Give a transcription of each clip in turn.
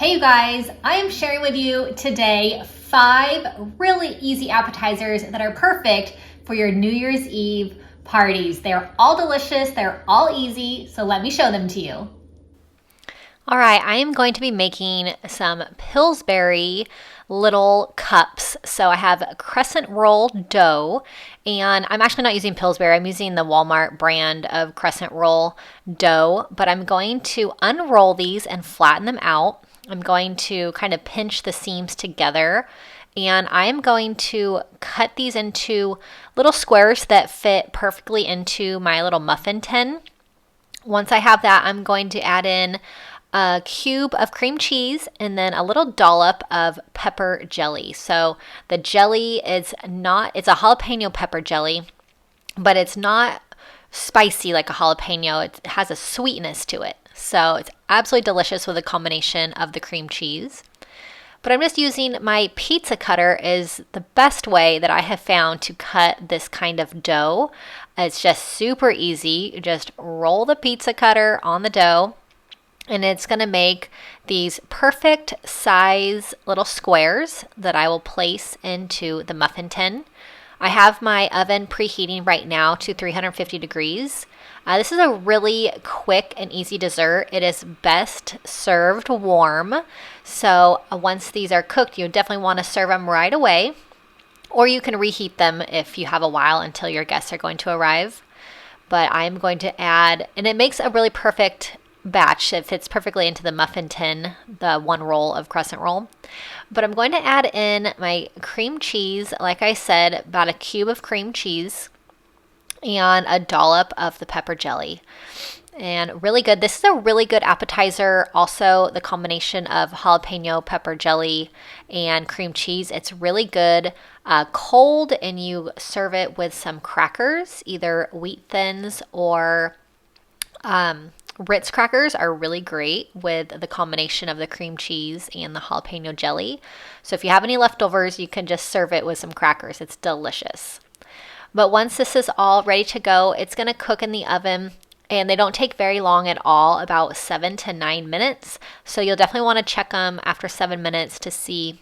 Hey you guys, I am sharing with you today 5 really easy appetizers that are perfect for your New Year's Eve parties. They're all delicious, they're all easy, so let me show them to you. All right, I am going to be making some Pillsbury little cups. So I have Crescent roll dough, and I'm actually not using Pillsbury. I'm using the Walmart brand of Crescent roll dough, but I'm going to unroll these and flatten them out. I'm going to kind of pinch the seams together, and I'm going to cut these into little squares that fit perfectly into my little muffin tin. Once I have that, I'm going to add in a cube of cream cheese and then a little dollop of pepper jelly. So the jelly is it's a jalapeno pepper jelly, but it's not spicy like a jalapeno. It has a sweetness to it. So it's absolutely delicious with a combination of the cream cheese. But I'm just using my pizza cutter is the best way that I have found to cut this kind of dough. It's just super easy. You just roll the pizza cutter on the dough, and it's going to make these perfect size little squares that I will place into the muffin tin. I have my oven preheating right now to 350 degrees. This is a really quick and easy dessert. It is best served warm. So once these are cooked, you definitely want to serve them right away. Or you can reheat them if you have a while until your guests are going to arrive. But I'm going to add, and it makes a really perfect batch. It fits perfectly into the muffin tin, the 1 roll of Crescent roll. But I'm going to add in my cream cheese, like I said, about a cube of cream cheese and a dollop of the pepper jelly. And really good. This is a really good appetizer. Also, the combination of jalapeno pepper jelly and cream cheese. It's really good cold, and you serve it with some crackers, either wheat thins or Ritz crackers are really great with the combination of the cream cheese and the jalapeno jelly. So if you have any leftovers, you can just serve it with some crackers. It's delicious. But once this is all ready to go, it's going to cook in the oven, and they don't take very long at all, about 7 to 9 minutes. So you'll definitely want to check them after 7 minutes to see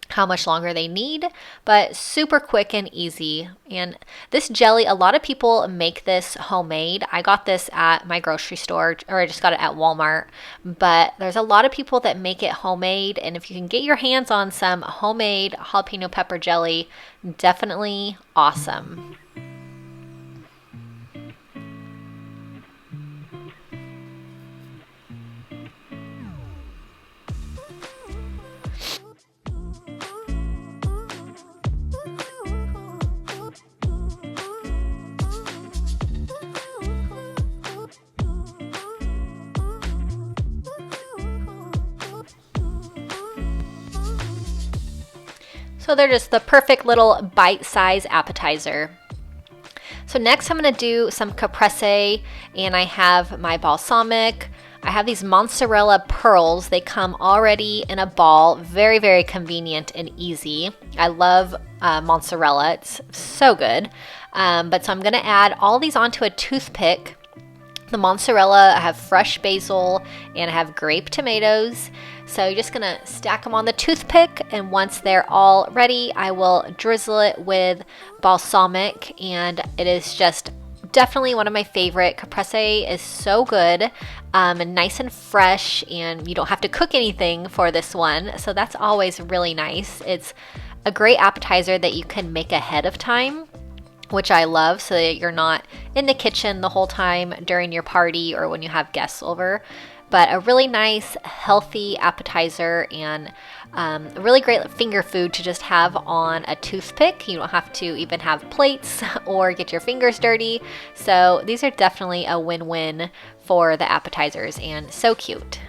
how much longer they need, but super quick and easy. And this jelly, a lot of people make this homemade. I got this at my grocery store, or I just got it at Walmart, but there's a lot of people that make it homemade. And if you can get your hands on some homemade jalapeno pepper jelly, definitely awesome. So they're just the perfect little bite-sized appetizer. So next I'm going to do some caprese, and I have my balsamic. I have these mozzarella pearls. They come already in a ball. Very, very convenient and easy. I love mozzarella. It's so good. So I'm going to add all these onto a toothpick. The mozzarella, I have fresh basil, and I have grape tomatoes. So you're just going to stack them on the toothpick, and once they're all ready, I will drizzle it with balsamic, and it is just definitely one of my favorite. Caprese is so good and nice and fresh, and you don't have to cook anything for this one, so that's always really nice. It's a great appetizer that you can make ahead of time, which I love, so that you're not in the kitchen the whole time during your party or when you have guests over. But a really nice, healthy appetizer, and a really great finger food to just have on a toothpick. You don't have to even have plates or get your fingers dirty. So these are definitely a win-win for the appetizers, and so cute.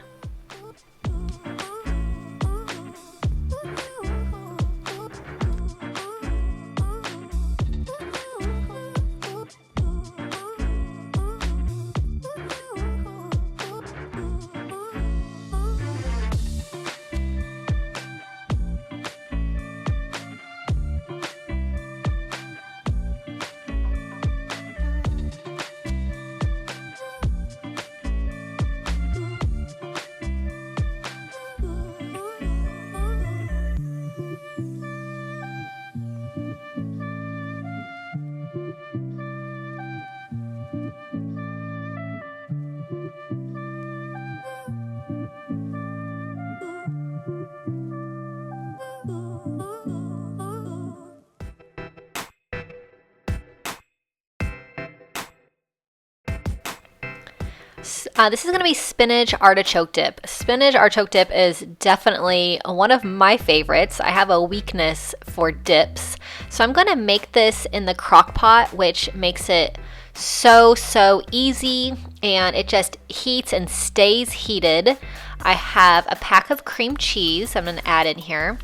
This is going to be spinach artichoke dip. Spinach artichoke dip is definitely one of my favorites. I have a weakness for dips. So I'm going to make this in the crock pot, which makes it so easy, and it just heats and stays heated. I have a pack of cream cheese I'm going to add in here.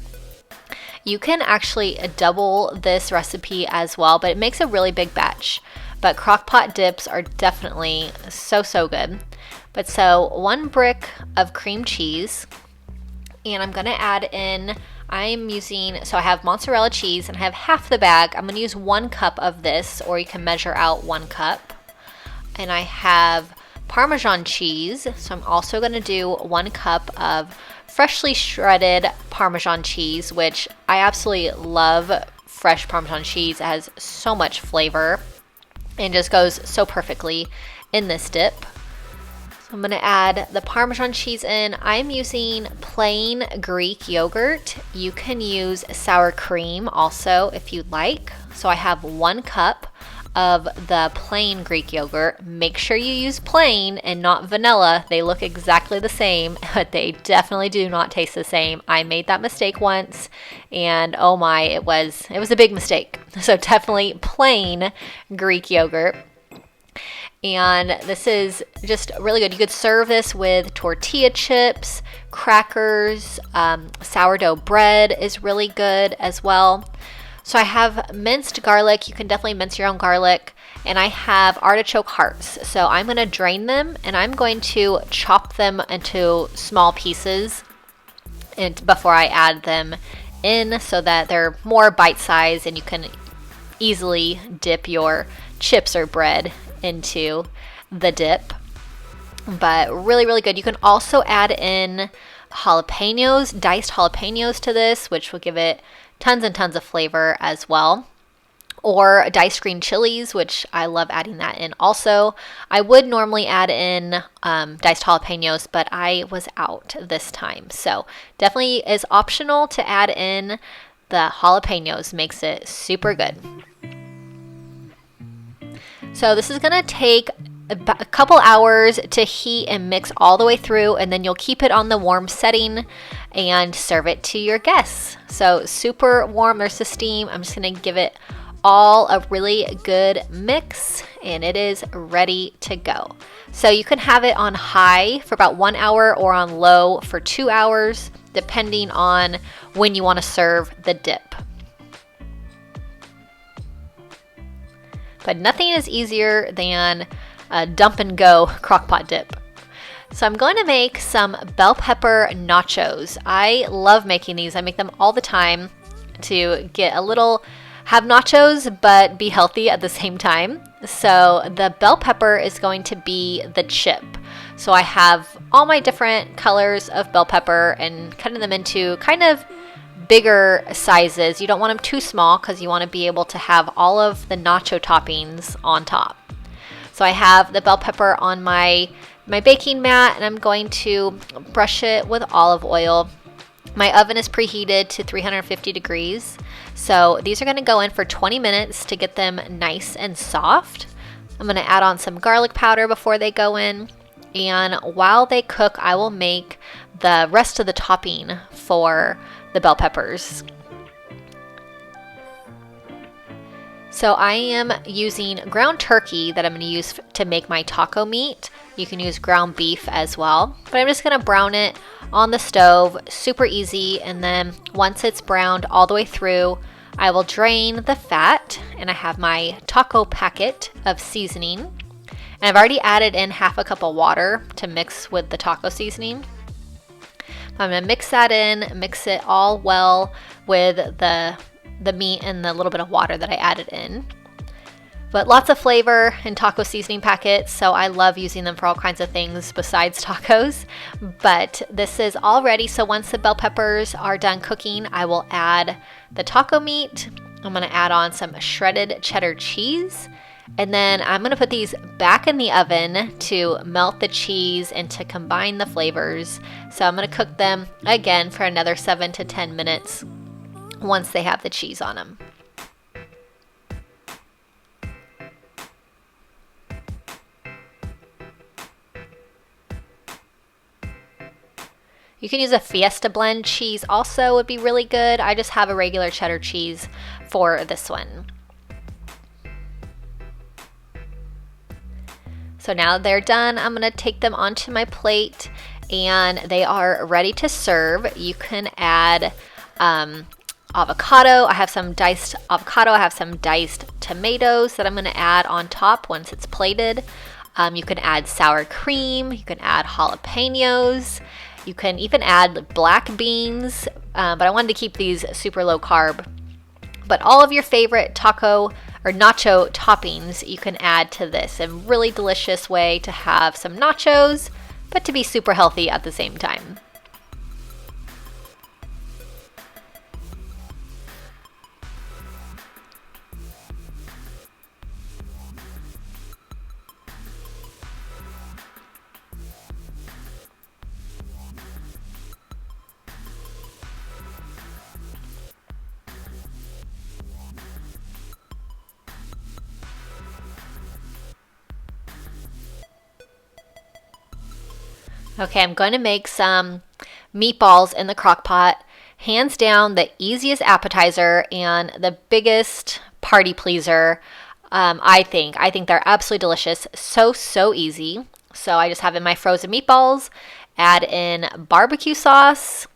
You can actually double this recipe as well, but it makes a really big batch. But crockpot dips are definitely so good. But so 1 brick of cream cheese, and I'm gonna add in, so I have mozzarella cheese and I have half the bag. I'm gonna use 1 cup of this, or you can measure out 1 cup. And I have Parmesan cheese, so I'm also gonna do 1 cup of freshly shredded Parmesan cheese, which I absolutely love fresh Parmesan cheese. It has so much flavor and just goes so perfectly in this dip. So I'm going to add the Parmesan cheese in. I'm using plain Greek yogurt. You can use sour cream also if you'd like. So I have 1 cup of the plain Greek yogurt. Make sure you use plain and not vanilla. They look exactly the same, but they definitely do not taste the same. I made that mistake once, and oh my, it was a big mistake. So definitely plain Greek yogurt. And this is just really good. You could serve this with tortilla chips, crackers, sourdough bread is really good as well. So I have minced garlic. You can definitely mince your own garlic. And I have artichoke hearts. So I'm going to drain them and I'm going to chop them into small pieces before I add them in, so that they're more bite-sized and you can easily dip your chips or bread into the dip. But really good. You can also add in jalapenos, diced jalapenos to this, which will give it tons and tons of flavor as well. Or diced green chilies, which I love adding that in also. I would normally add in diced jalapenos, but I was out this time. So definitely is optional to add in the jalapenos. Makes it super good. So this is going to take a couple hours to heat and mix all the way through, and then you'll keep it on the warm setting and serve it to your guests. So super warm, there's the steam. I'm just going to give it all a really good mix, and it is ready to go. So you can have it on high for about 1 hour or on low for 2 hours, depending on when you want to serve the dip. But nothing is easier than a dump and go crockpot dip. So I'm going to make some bell pepper nachos. I love making these. I make them all the time to have nachos but be healthy at the same time. So the bell pepper is going to be the chip. So I have all my different colors of bell pepper and cutting them into kind of bigger sizes. You don't want them too small because you want to be able to have all of the nacho toppings on top. So I have the bell pepper on my baking mat, and I'm going to brush it with olive oil. My oven is preheated to 350 degrees. So these are going to go in for 20 minutes to get them nice and soft. I'm going to add on some garlic powder before they go in. And while they cook, I will make the rest of the topping for the bell peppers. So I am using ground turkey that I'm going to use to make my taco meat. You can use ground beef as well, but I'm just going to brown it on the stove, super easy. And then once it's browned all the way through, I will drain the fat, and I have my taco packet of seasoning. And I've already added in half a cup of water to mix with the taco seasoning. I'm going to mix that in, mix it all well with the meat and the little bit of water that I added in. But lots of flavor in taco seasoning packets, so I love using them for all kinds of things besides tacos. But this is all ready, so once the bell peppers are done cooking, I will add the taco meat. I'm going to add on some shredded cheddar cheese. And then I'm going to put these back in the oven to melt the cheese and to combine the flavors. So I'm going to cook them again for another 7 to 10 minutes once they have the cheese on them. You can use a Fiesta blend cheese also, would be really good. I just have a regular cheddar cheese for this one. So now they're done, I'm gonna take them onto my plate and they are ready to serve. You can add avocado. I have some diced avocado. I have some diced tomatoes that I'm gonna add on top once it's plated. You can add sour cream. You can add jalapenos. You can even add black beans, but I wanted to keep these super low carb. But all of your favorite taco or nacho toppings you can add to this. A really delicious way to have some nachos, but to be super healthy at the same time. Okay, I'm going to make some meatballs in the crock pot. Hands down, the easiest appetizer and the biggest party pleaser, I think. I think they're absolutely delicious. So easy. So I just have in my frozen meatballs, add in barbecue sauce,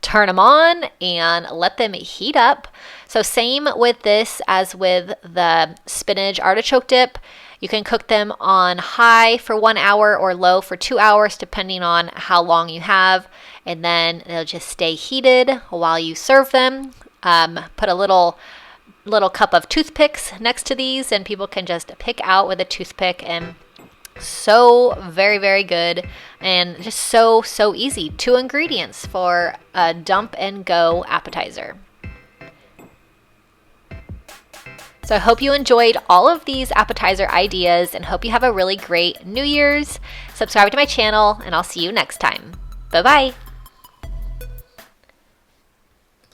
turn them on, and let them heat up. So same with this as with the spinach artichoke dip. You can cook them on high for 1 hour or low for 2 hours, depending on how long you have. And then they'll just stay heated while you serve them. Put a little cup of toothpicks next to these, and people can just pick out with a toothpick. And so very good, and just so easy. 2 ingredients for a dump and go appetizer. So I hope you enjoyed all of these appetizer ideas and hope you have a really great New Year's. Subscribe to my channel and I'll see you next time. Bye-bye.